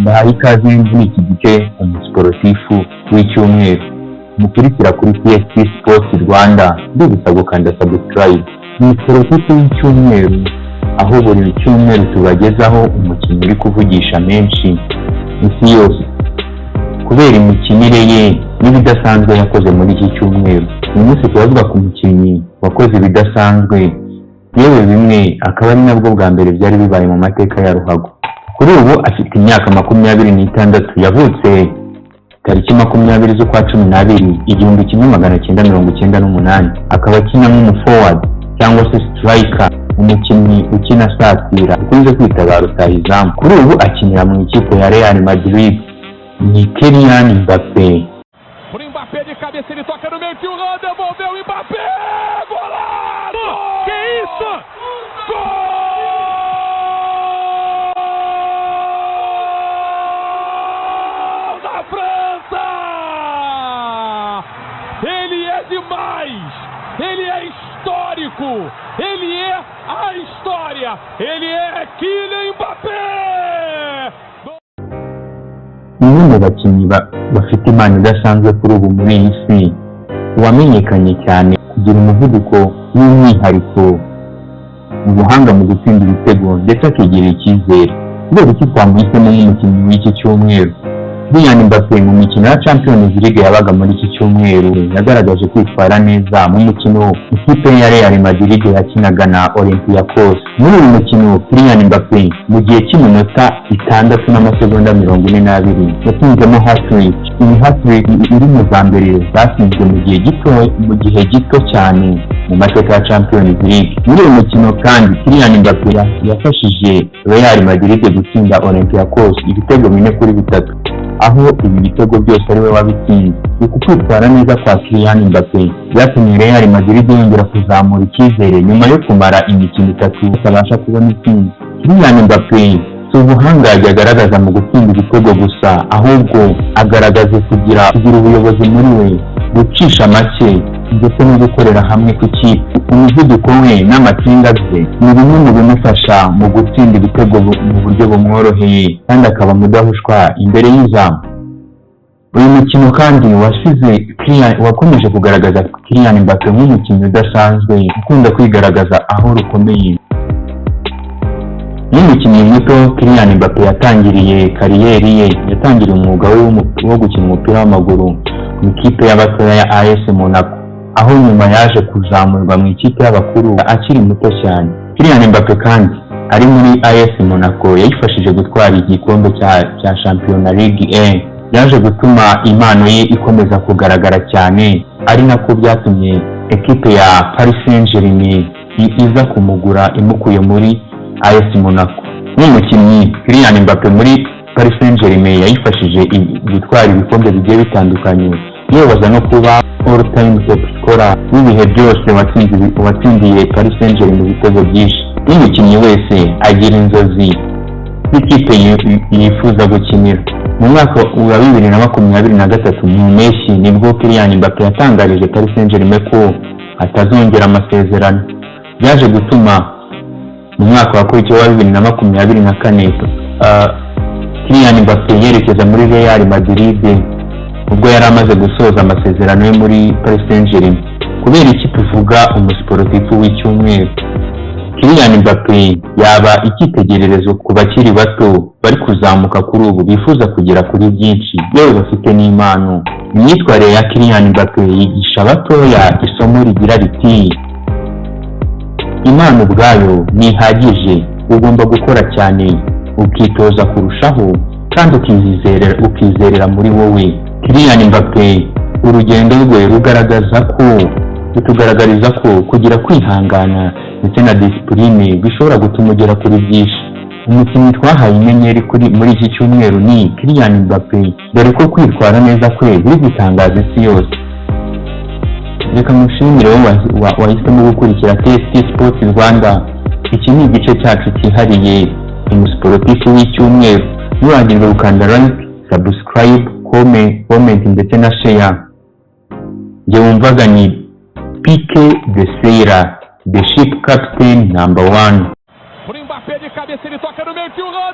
ndahaye ikaze muri iki gice umusiporutifu w'icyumweru mukurikira kuri TST Sports Rwanda. Ndibutsa gukanda subscribe. Umusiporutifu w'icyumweru aho buri cyumweru tubagezaho umukino uri kuvugisha menshi isi yose kubera imikinire ye n'ibidasanzwe yakoze muri iki cyumweru. Uyu munsi turavuga ku mukinnyi wakoze ibidasanzwe, yewe bimwe akaba ari nabwo bwa mbere byari bibaye mu mateka ya ruhago. Kuri ubu afite imyaka 26, yavutse tariki 20 z'ukwa 12 1998. Akaba akina nk'umuforward cyangwa se striker, umukinnyi ukina asatira ukunze kwita rutahizamu. Kuri ubu akinira mu ikipe ya Real Madrid. Ni Kylian Mbappé. Por Mbappé de cabeça, ele toca no meio, tio Ron, devolveu Mbappé, golaço! Que isso? Gol da França! Ele é demais! Ele é histórico! Ele é a história! Ele é Kylian Mbappé! Umwe mu bakinnyi bafite impano idasanzwe kuri ubu muri iyi si, wamenyekanye cyane kugira umuvuduko w'umwihariko, ubuhanga mu gutsinda ibitego ndetse akigirira icyizere. Kubera iki twamuhisemo nk'umukinnyi w'iki cyumweru? Kylian Mbappé mu mikino ya Champions League yabaga muri iki cyumweru yagaragaje kwitwara neza mu mukino ikipe ya Real Madrid yakinaga na Olympiacos. Muri uyu mukino Kylian Mbappé mu gihe cy'iminota 6 n'amasegonda 42 yatsinzemo hat-trick. Iyi hat-trick iri mu za mbere zatsinzwe mu gihe gito cyane mu mateka ya Champions League. Muri uyu mukino kandi Kylian Mbappé yafashije Real Madrid gutsinda Olympiacos ibitego 4-3, aho ibi bitego byose ari we wabitsinze. Uku kwitwara neza kwa Kylian Mbappé byatumye Real Madrid yongera kuzamura icyizere nyuma yo kumara imikino 3 atabasha kubona intsinzi. Kylian Mbappé si ubuhangange agaragaza mu gutsinda ibitego gusa, ahubwo agaragaza kugira ubuyobozi muri we, gucisha make ndetse no gukorera hamwe ku kipe. Umuvuduko we n'amatinga bye ni bimwe mu bimufasha mu gutsinda ibitego mu buryo bumworoheye kandi akaba mudahushwa imbere y'izamu. Uyu mukino kandi wakomeje kugaragaza Kylian Mbappé nk'umukinnyi udasanzwe ukunda kwigaragaza aho rukomeye. N'umukinnyi muto, Kylian Mbappé yatangiriye kariyeri ye, yatangiriye umwuga we wo gukina umupira w'amaguru mu ikipe y'abatoya ya AS Monaco, aho nyuma yaje kuzamurwa mu ikipe y'abakuru akiri muto cyane. Kylian Mbappé kandi ari muri AS Monaco yayifashije gutwara igikombe cya Champions League 1, yaje gutuma impano ye ikomeza kugaragara cyane, ari nako byatumye ekipe ya Paris Saint-Germain iza kumugura imukuye muri AS Monaco. N'umukinnyi Kylian Mbappé muri Paris Saint-Germain yayifashije gutwara ibikombe bigiye bitandukanye, yewaza no kuba all time top scorer w'ibihe byose watsindiye Paris Saint-Germain ibitego byinshi. N'umukinnyi wese agira inzozi z'ikipe yifuza gukinira. Mu mwaka wa 2023 mu mpeshyi nibwo Kylian Mbappé yatangarije Paris Saint-Germain ko atazongera amasezerano. Byaje gutuma mu mwaka wa 2024 Kylian Mbappé yerekeza muri Real Madrid ubwo yari amaze gusoza amasezerano ye muri Paris Saint-Germain. Kubera iki tuvuga umusiporutifu w'icyumweru? Kylian Mbappé yaba icyitegererezo ku bakiri bato bari kuzamuka kuri ubu bifuza kugera kuri byinshi, yewe bafite n'impano. Imyitwarire ya Kylian Mbappé yigisha abatoya isomo rigira riti: impano ubwayo ntihagije, ugomba gukora cyane, ukitoza kurushaho kandi ukizerera muri wowe. Kylian Mbappé urugendo rwe rutugaragariza ko kugira kwihangana ndetse na discipline bishobora gutuma ugera kuri byinshi. Umukinnyi twahaye inyenyeri muri iki cyumweru ni Kylian Mbappé, dore ko kwitwara neza kwe biri gutangaza isi yose. Reka mushimire wahisemo gukurikira TST Sports Rwanda. Iki ni igice cyacu cyihariye umusiporutifu w'icyumweru. Nurangirwa gukanda like, subscribe, comment ndetse na share. Njye wumvaga ni Piqué de Serra, the ship captain number 1. Por Mbappé de cabeça, ele toca no meio, tio Ron,